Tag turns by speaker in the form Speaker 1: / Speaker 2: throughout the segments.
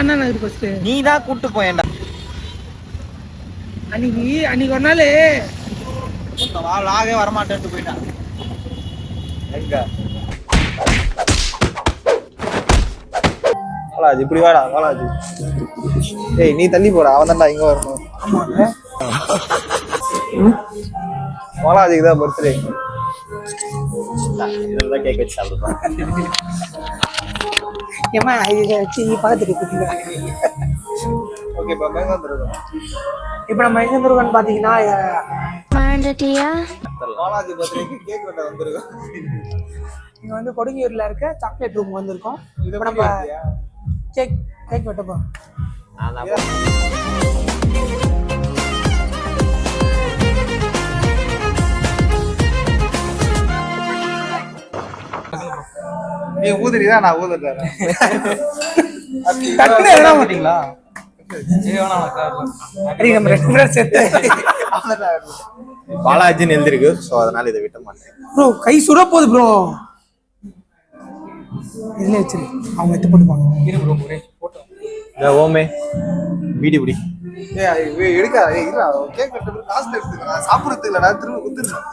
Speaker 1: Anna Nagar first.
Speaker 2: நீ தான் கூட்டு போயேன்டா.
Speaker 1: அன்னைக்கு ஒரு நாள்
Speaker 2: லாகே வரமாட்டேன்ட்டு போயிட்டான். எங்க பாலாஜி இப்படி வாடா பாலாஜி. ஏய் நீ தள்ளி போடா, அவன் தான்டா இங்க வரணும். பாலாஜிக்கு தான் பர்த்டே. இதெல்லாம் கேக் வச்சு சாப்பிடுறோம்.
Speaker 1: ஏமா இதை வச்சு பார்த்துட்டு கொடுத்தீங்க.
Speaker 2: ஓகே இப்போ மேங்கந்துருக்கோம்.
Speaker 1: இப்போ நம்ம எங்க வந்துருக்கோம்னு பார்த்தீங்கன்னா
Speaker 2: பாலாஜி பர்த்டேக்கு கேக் வெட்ட வந்திருக்கோம்.
Speaker 1: இங்க வந்து கொடுங்கியூர்ல இருக்க சாக்லேட் ரூம் வந்திருக்கோம். இப்போ நம்ம கேக் வெட்ட போறோம்.
Speaker 2: நீ ஊதுறீதான், நான் ஊதுறேன். பாலாஜின்னு எழுதிருக்கு, சோ அதனால இதை விட்ட மாட்டேன்.
Speaker 1: ப்ரோ கை சுட போகுது ப்ரோ. இதுல வச்சிரு, அவங்க எடுத்து போட்டுப்பாங்க.
Speaker 2: ஓமே வீடி பிடி எடுக்காது. கேக் வெட்டுறது காசு எடுத்துக்கலாம், சாப்பிடுறதுக்கு இல்லடா, திரும்ப குத்துருக்கோம்.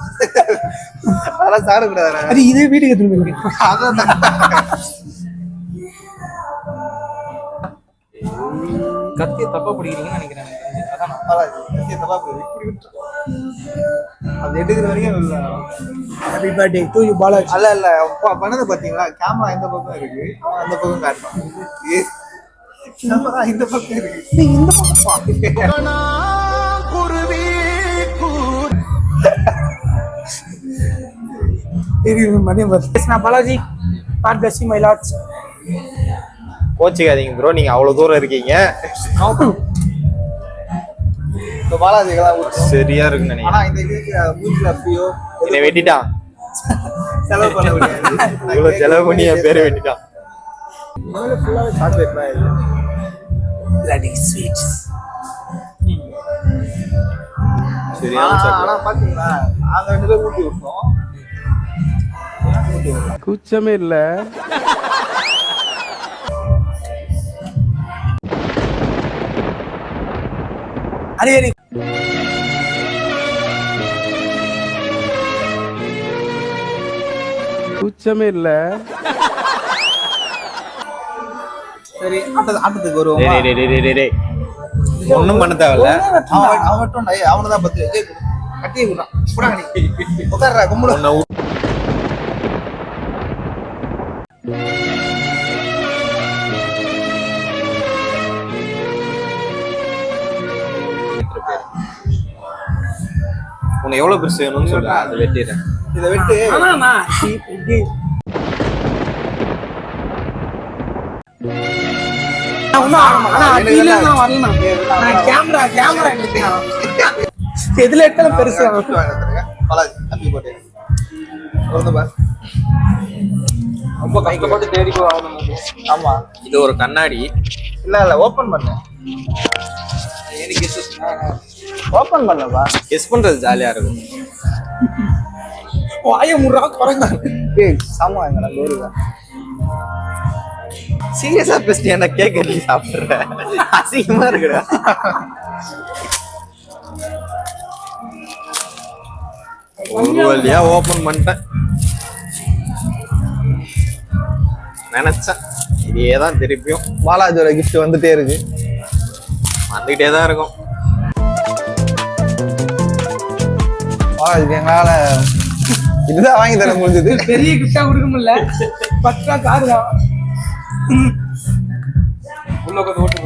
Speaker 2: அதெல்லாம் சாப்பிடக்கூடாது.
Speaker 1: அது இதே வீட்டுக்கு திரும்ப
Speaker 2: அதான்
Speaker 3: கத்தியை தப்பா பிடிக்கிறீங்கன்னு நினைக்கிறேன்.
Speaker 2: கத்தியை தப்பா இப்படி விட்டுருக்கோம். அது எடுக்கிற வரைக்கும் இல்லை.
Speaker 1: Happy birthday to you Balaji.
Speaker 2: இல்ல பண்ணதை பாத்தீங்களா, கேமரா இந்த பக்கம் இருக்கு, அவன் அந்த பக்கம் காட்டுறான். கேமரா இந்த பக்கம் இருக்கு,
Speaker 1: இந்த பக்கம் Balaji. God bless you my lords.
Speaker 2: கோச்சிக்காதீங்க ப்ரோ, நீங்க அவ்வளவு தூரம் இருக்கீங்க. பாலாஜிக்கெல்லாம் சரியா இருக்குன்னு நினைக்கிறேன். ஆனா இந்த இதுக்கு மூஞ்சில அப்பயோ இதை வெட்டிட்டான். செலவு பண்ண முடியாது, இவ்வளவு செலவு பண்ணி என் பேரை வெட்டிட்டான். ஃபுல்லாவே சாக்லேட்லாம் இது.
Speaker 1: bloody sweets.
Speaker 2: சரியா ஆனா பாத்தீங்களா, அங்க ரெண்டு பேர் ஊட்டி விட்டோம்.
Speaker 3: கூச்சமே இல்ல.
Speaker 1: அரே
Speaker 3: கூச்சமே இல்ல.
Speaker 2: சரி ஆட்டத்துக்கு வருவோம். ஒண்ணும் பண்ண தேவையில்ல. அவன் மட்டும் அவனதான் பத்து கட்டியே விடுறான். உட்கார்றா கும்பிடு. உனக்கு எவ்வளவு பெருசு வேணும்னு சொல்ல, அதை வெட்டிடுறேன். இதை வெட்டு.
Speaker 1: எதுல எடுத்தாலும் பெருசா
Speaker 2: ரொம்ப கஷ்டப்பட்டு தேடி போகணும். ஆமா, இது ஒரு கண்ணாடி. இல்ல ஓபன் பண்ண. ஓபன் பண்ணப்பா, கெஸ் பண்றது ஜாலியா இருக்கும்.
Speaker 1: வாய முறா குறங்க.
Speaker 2: ஏய் சாமா எங்கடா லோரிடா. சீரியஸா பேசிட்டியா? நான் கேக் கட்டி சாப்பிடுறேன், அசிங்கமா இருக்குடா. ஒரு வழியா ஓபன் பண்ணிட்டேன். நினைச்சேன் இதேதான் திருப்பியும் பாலாஜியோட கிஃப்ட் வந்துட்டே இருக்கு, வந்துகிட்டே தான் இருக்கும். பாலாஜிக்கு எங்களால இதுதான் வாங்கி தர முடிஞ்சது.
Speaker 1: பெரிய கிஃப்டா கொடுக்க முடியல. 10 ரூபா காரு தான்
Speaker 3: உள்ள உட்காந்து ஓட்டு.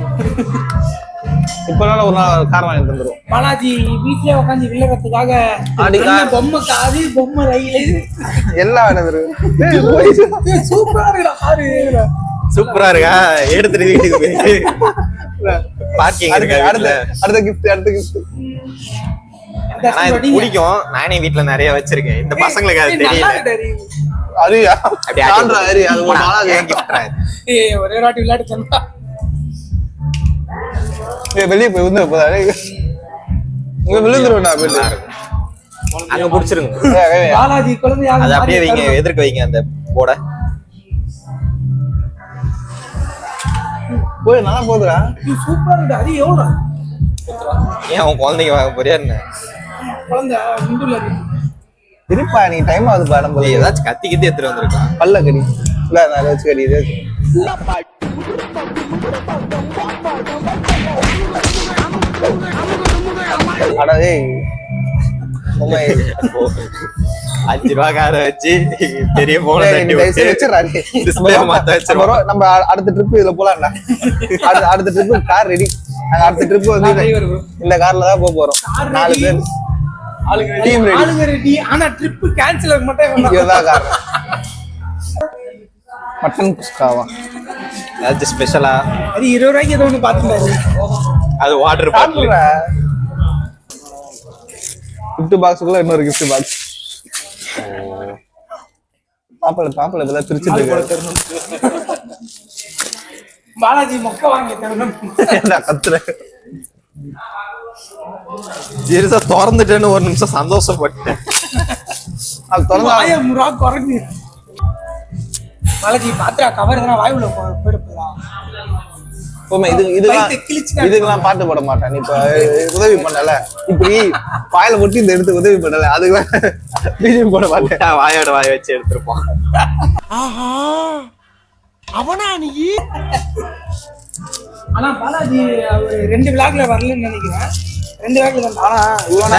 Speaker 2: இப்பனால ஒரு நாள் கார் வாங்கி தந்துடும்.
Speaker 1: பாலாஜி வீட்லயே உட்காந்து விளையாடுறதுக்காக பொம்மை காரு, பொம்மை ரயில்
Speaker 2: எல்லாம் வேணும்.
Speaker 1: சூப்பரா இருக்குடா காரு.
Speaker 2: சூப்பரா இருக்கா? எடுத்துட்டு வீட்டுக்கு போய் பார்க்கிங் இருக்கு. அடுத்த கிஃப்ட். ஆனா இது பிடிக்கும், நானே வீட்டுல நிறைய வச்சிருக்கேன். இந்த பசங்களுக்கு அது தெரியல.
Speaker 1: ஒரே வாட்டி விளையாட்டு சொன்னா
Speaker 2: வெளியே போய் வந்து விழுந்துருவேன். அங்க புடிச்சிருங்க.
Speaker 1: பாலாஜி குழந்தை
Speaker 2: அது அப்படியே வைங்க, எதிர்க்க வைங்க அந்த போட.
Speaker 4: போய் நல்லா போகுதுடா.
Speaker 1: இது சூப்பரா இருக்கு. அது எவ்வளோ
Speaker 2: ஏன் அவன் குழந்தைங்க வாங்க போறியா என்ன?
Speaker 1: குழந்தை குண்டுல இருக்கு.
Speaker 4: இருப்பா நீ டைம் ஆகுதுப்பா நம்ம
Speaker 2: நீ ஏதாச்சும் கத்தி கித்தி எடுத்துட்டு வந்திருக்கான்.
Speaker 4: பல்ல கடி இல்ல நான் வச்சு கடி இது அடா ஏய்
Speaker 2: 5 ரூபா கார வச்சு பெரிய போன தட்டி வச்சு டிஸ்ப்ளே மாத்த வச்சிருவோம்.
Speaker 4: நம்ம அடுத்த ட்ரிப் இதுல போலாம்டா. அடுத்த ட்ரிப் கார் ரெடி. அடுத்த ட்ரிப் வந்து இந்த கார்ல தான் போறோம். 4 பேர் டீம் ரெடி.
Speaker 1: ஆளுங்க ரெடி. ஆனா ட்ரிப் கேன்சல் ஆக மாட்டேன்.
Speaker 4: இதுதான் கார். மட்டன் குஸ்காவா
Speaker 2: ஏதாச்சும் ஸ்பெஷலா?
Speaker 1: அது 20 ரூபாய்க்கு ஏதோ ஒன்று பார்த்துட்டாரு.
Speaker 2: அது வாட்டர் பாட்டில்.
Speaker 4: gift பாக்ஸ்க்குள்ள இன்னொரு gift பாக்ஸ். பாப்பல இதெல்லாம் பிரிச்சிட்டு இருக்காரு.
Speaker 1: பாலாஜி மொக்க வாங்கி தரணும்.
Speaker 4: என்ன கத்துற?
Speaker 2: ஜீரசா திறந்துட்டேன்னு ஒரு நிமிஷம் சந்தோஷப்பட்டேன்.
Speaker 4: அது திறந்தா
Speaker 1: வாயை முறா குறைஞ்சு. பாலாஜி பாத்திரா கவர் எதனா வாயுல போயிடுறா.
Speaker 4: இதுக்கெல்லாம் பாட்டு போட மாட்டேன். நீ இப்ப உதவி பண்ணல, இப்படி வாயில மட்டும் இந்த எடுத்து உதவி பண்ணல, அதுக்கெல்லாம் பிஜிஎம் போட மாட்டேன்.
Speaker 2: வாயோட வாய வச்சு எடுத்திருப்பான்.
Speaker 1: அவனா நீ? ஆனா பாலாஜி 2 விளாக்ல வரலன்னு நினைக்கிறேன். 2 விளாக்ல தான்.
Speaker 4: ஆனா இவன்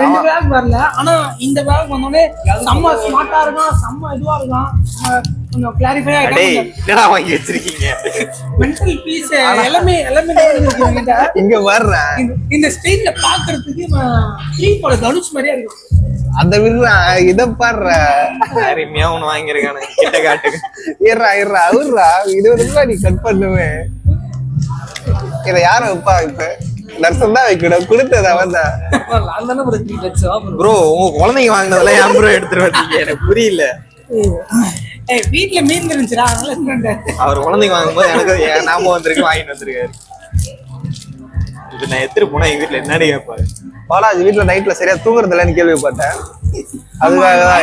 Speaker 1: 2 விளாக் வரல. ஆனா இந்த விளாக் வந்தோடனே செம்ம ஸ்மார்ட்டா இருக்கான், செம்ம இதுவா இருக்கான், கொஞ்சம் கிளாரிஃபை
Speaker 2: டேய் என்னடா வாங்கி வச்சிருக்கீங்க?
Speaker 1: மென்டல் பீஸ் எல்லாமே
Speaker 4: இங்க வர்றேன்.
Speaker 1: இந்த ஸ்டைல்ல பாக்குறதுக்கு போல தனுஷ் மாதிரியா இருக்கும்.
Speaker 4: அந்த விடுறா இத பாடுற
Speaker 2: அருமையா ஒண்ணு வாங்கியிருக்கானு கிட்ட காட்டுக்கு.
Speaker 4: இருறா அவர்றா 20 ரூபாய் நீ கட் பண்ணுவேன். இதை யார வைப்பா? இப்ப நர்சன் தான் வைக்கணும். கொடுத்தது அவன் தான்.
Speaker 2: ப்ரோ உங்க குழந்தைங்க வாங்கினதெல்லாம் ஏன் ப்ரோ எடுத்துட்டு வந்தீங்க? எனக்கு புரியல.
Speaker 1: வீட்டுல மீன் இருந்துச்சுடா, அதனால
Speaker 2: அவர் குழந்தைங்க வாங்கும்போது எனக்கு நாம வந்திருக்கு வாங்கிட்டு வந்திருக்காரு. இது நான் எடுத்துட்டு போனா எங்க வீட்டுல என்னடி கேட்பாரு?
Speaker 4: பாலாஜி வீட்டுல நைட்ல சரியா தூங்குறது இல்லைன்னு கேள்விப்பட்டேன். அதுக்காகதான்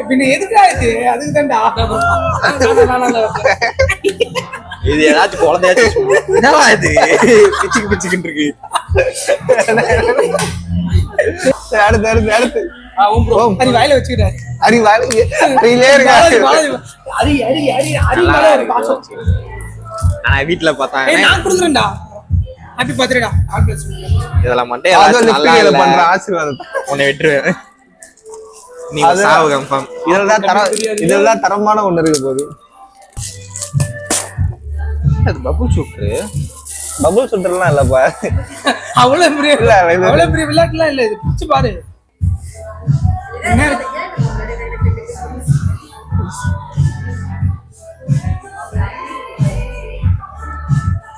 Speaker 1: பின்ன எதுக்கா இது? அதுக்கு தான்டா.
Speaker 2: இது ஏதாச்சும் குழந்தையாச்சும் என்னவா இது பிச்சுக்கிட்டு இருக்கு.
Speaker 4: அடுத்து
Speaker 1: வாயில வச்சுக்கிட்டாரு.
Speaker 2: ஆனா வீட்டுல பார்த்தாங்க
Speaker 1: நான் கொடுக்குறேன்டா. ஹாப்பி பர்த்டேடா.
Speaker 2: இதெல்லாம் மட்டும் நல்லா இல்ல
Speaker 4: பண்ற ஆசீர்வாதம்
Speaker 2: உன்னை விட்டுருவேன். நீ சாவு கன்ஃபார்ம்.
Speaker 4: இதெல்லாம் தரமான ஒண்ணு இருக்கு போது.
Speaker 2: அது பபுள் ஷூட்டர்.
Speaker 4: பபுள் ஷூட்டர்லாம் இல்லப்பா.
Speaker 1: அவ்வளவு பெரிய விளையாட்டுலாம் இல்ல. இது பிடிச்சு பாரு. என்ன இருக்கு?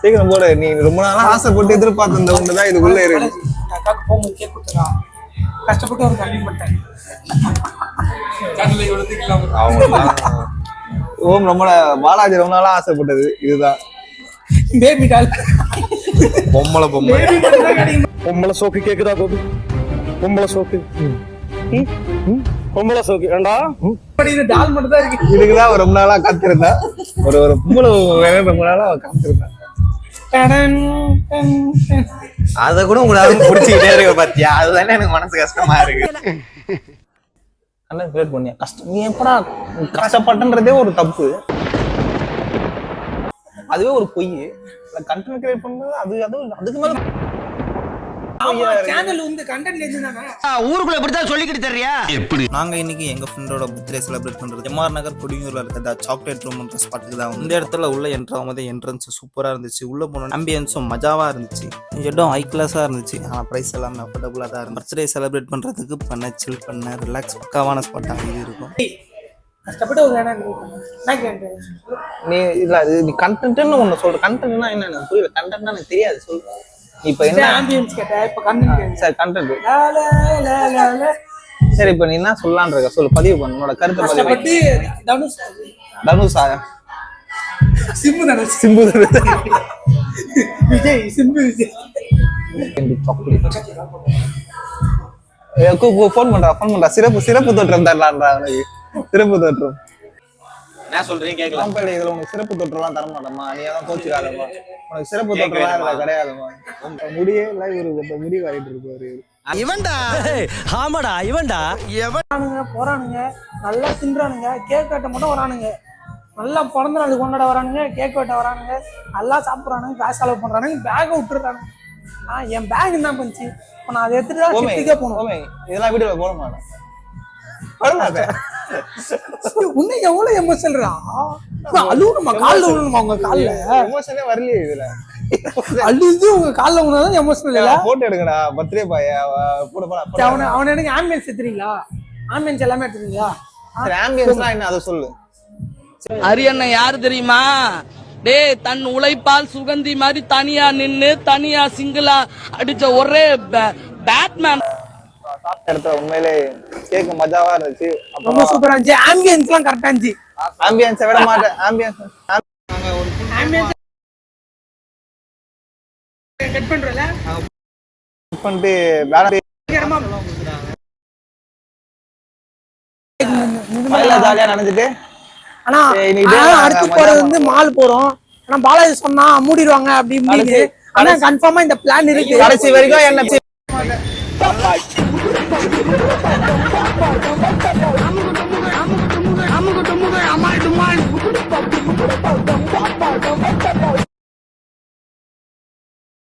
Speaker 4: சீக்கிரம் போடு. நீ ரொம்ப நாளா ஆசைப்பட்டு எதிர்பார்த்த இந்த ஒண்ணுதான் இதுக்குள்ள இருக்கு.
Speaker 1: அக்காக்கு போகும்போது கேக் கொடுத்துடா. கஷ்டப்பட்டு ஒரு கல்வி பண்ணிட்டேன்.
Speaker 4: ஓம் ரொம்ப பாலாஜி ரொம்ப நாளா ஆசைப்பட்டது இதுதான்.
Speaker 1: Baby doll.
Speaker 3: பொம்பளை சோக்கு கேக்குதா கோபி? பொம்பளை சோக்கு பொம்பளை சோக்கு ஏண்டா
Speaker 1: டால் மட்டும் தான் இருக்கு.
Speaker 4: இதுக்குதான் ரொம்ப நாளா காத்திருந்தா. ஒரு பொம்பளை ரொம்ப நாளா காத்திருந்தேன்.
Speaker 2: அத கூட உங்களுக்கு பிடிச்சிக்கிட்டே இருக்க பாத்தியா? அதுதானே எனக்கு மனசு கஷ்டமா இருக்கு.
Speaker 4: கிரியேட் பண்ணியா கஷ்டம்? நீ எப்படா கஷ்டப்பட்டன்றதே ஒரு தப்பு, அதுவே ஒரு பொய். கண்டென்ட் கிரியேட் பண்றது அதுக்கு மேல
Speaker 1: சேனல் வந்து கண்டென்ட் எழுதுனாங்க.
Speaker 5: ஊருக்குள்ள இப்படிதான் சொல்லிக்கிட்டு தெரியா? எப்படி
Speaker 6: நாங்க இன்னைக்கு எங்க ஃப்ரெண்டோட பர்த்டே செலிப்ரேட் பண்றது எம்ஆர் நகர் கொடியூர்ல இருக்கிற சாக்லேட் ரூம்ன்ற ஸ்பாட்டுக்கு தான். இந்த இடத்துல உள்ள என்ட்ரன்ஸ் சூப்பரா இருந்துச்சு. உள்ள போன ஆம்பியன்ஸும் மஜாவா இருந்துச்சு. இடம் ஹை கிளாஸா இருந்துச்சு. ஆனா பிரைஸ் எல்லாமே அஃபோர்டபுளா தான் இருந்துச்சு. பர்த்டே செலிப்ரேட் பண்றதுக்கு பண்ண சில் பண்ண ரிலாக்ஸ் பக்காவான ஸ்பாட்டாக இது இருக்கும்.
Speaker 1: கஷ்டப்பட்டு ஒரு
Speaker 4: நீ இல்ல நீ கண்டென்ட்னு ஒண்ணு சொல்ற. கண்டென்ட்னா என்ன எனக்கு புரியல. கண்டென்ட்னா எனக்கு தெரியாது. சொல்லு இப்ப என்ன
Speaker 1: ஆம்பியன்ஸ் கேட்ட. இப்ப கண்டென்ட்
Speaker 4: சார் கண்டென்ட் சரி. இப்ப நீ என்ன சொல்லலாம்னு இருக்க? சொல்லு, பதிவு பண்ணு உன்னோட கருத்தை.
Speaker 1: கஷ்டப்பட்டு
Speaker 4: தனுஷா
Speaker 1: சிம்பு தனுஷ்
Speaker 4: சிம்பு
Speaker 1: விஜய் சிம்பு விஜய்
Speaker 4: ஃபோன் பண்றா சிறப்பு தோற்றம் தரலான்றா அவனுக்கு. சிறப்பு தோற்றம்
Speaker 2: என்ன சொல்றீங்க கேட்கல.
Speaker 4: காம்பேல இதுல உனக்கு சிறப்பு தொற்றுலாம் தர மாட்டோமா, நீ அதான் கோச்சுக்காதமா. உனக்கு சிறப்பு தொற்றுலாம் இதுல கிடையாதுமா. முடியே இல்ல இவரு முடி வாரிட்டு இருப்பாரு.
Speaker 5: இவன்டா ஆமாடா இவன்டா
Speaker 1: போறானுங்க நல்லா தின்றானுங்க, கேக் வெட்ட மட்டும் வரானுங்க, நல்லா பிறந்த நாள் கொண்டாட வரானுங்க, கேக் வெட்ட வரானுங்க, நல்லா சாப்பிட்றானுங்க, காசு செலவு பண்றானுங்க, பேக்கை விட்டுறானுங்க. என் பேக் என்ன பண்ணுச்சு, இப்போ நான் அதை எடுத்துட்டு தான் சிட்டிக்கே போகணும்.
Speaker 4: இதெல்லாம் வீடியோல போட மாட்டேன், போட மாட்டேன்.
Speaker 1: உன்னை எவ்வளவு எமோஷனல்ரா, அழுவணுமா காலில் விழணுமா உங்க காலில்,
Speaker 4: எமோஷனே வரலையே இதுல.
Speaker 1: அழுது உங்க காலில் விழுந்தாதான் எமோஷனல் இல்ல.
Speaker 4: போட்டோ எடுங்கடா பர்த்டே பாய போட போட.
Speaker 1: அவனை எனக்கு ஆம்பியன்ஸ் எடுத்துறீங்களா, ஆம்பியன்ஸ் எல்லாமே எடுத்துறீங்களா?
Speaker 4: சரி ஆம்பியன்ஸ்லாம் என்ன அதை சொல்லு.
Speaker 7: அரியண்ணன் யாரு தெரியுமா? டேய், தன் உழைப்பால் சுகந்தி மாதிரி தனியா நின்னு தனியா சிங்கிளா அடிச்ச ஒரே பேட்மேன்.
Speaker 4: சாப்பிட்ட இடத்துல உண்மையிலே கேக் மஜாவா இருந்துச்சு.
Speaker 1: ரொம்ப சூப்பரா இருந்துச்சு, ஆம்பியன்ஸ்லாம் கரெக்டா இருந்துச்சு.
Speaker 4: ஆம்பியன்ஸை விட மாட்டேன், ஆம்பியன்ஸ்
Speaker 1: கட் பண்றல
Speaker 4: பண்ணிட்டு பேனர் ஜாலியா நினைச்சிட்டு.
Speaker 1: ஆனா
Speaker 4: இன்னைக்கு
Speaker 1: அடுத்து போறது வந்து மால் போறோம். ஆனா பாலாஜி சொன்னா மூடிடுவாங்க அப்படி இப்படின்னு. ஆனா கன்ஃபார்மா இந்த பிளான் இருக்கு.
Speaker 4: கடைசி வரைக்கும் என்ன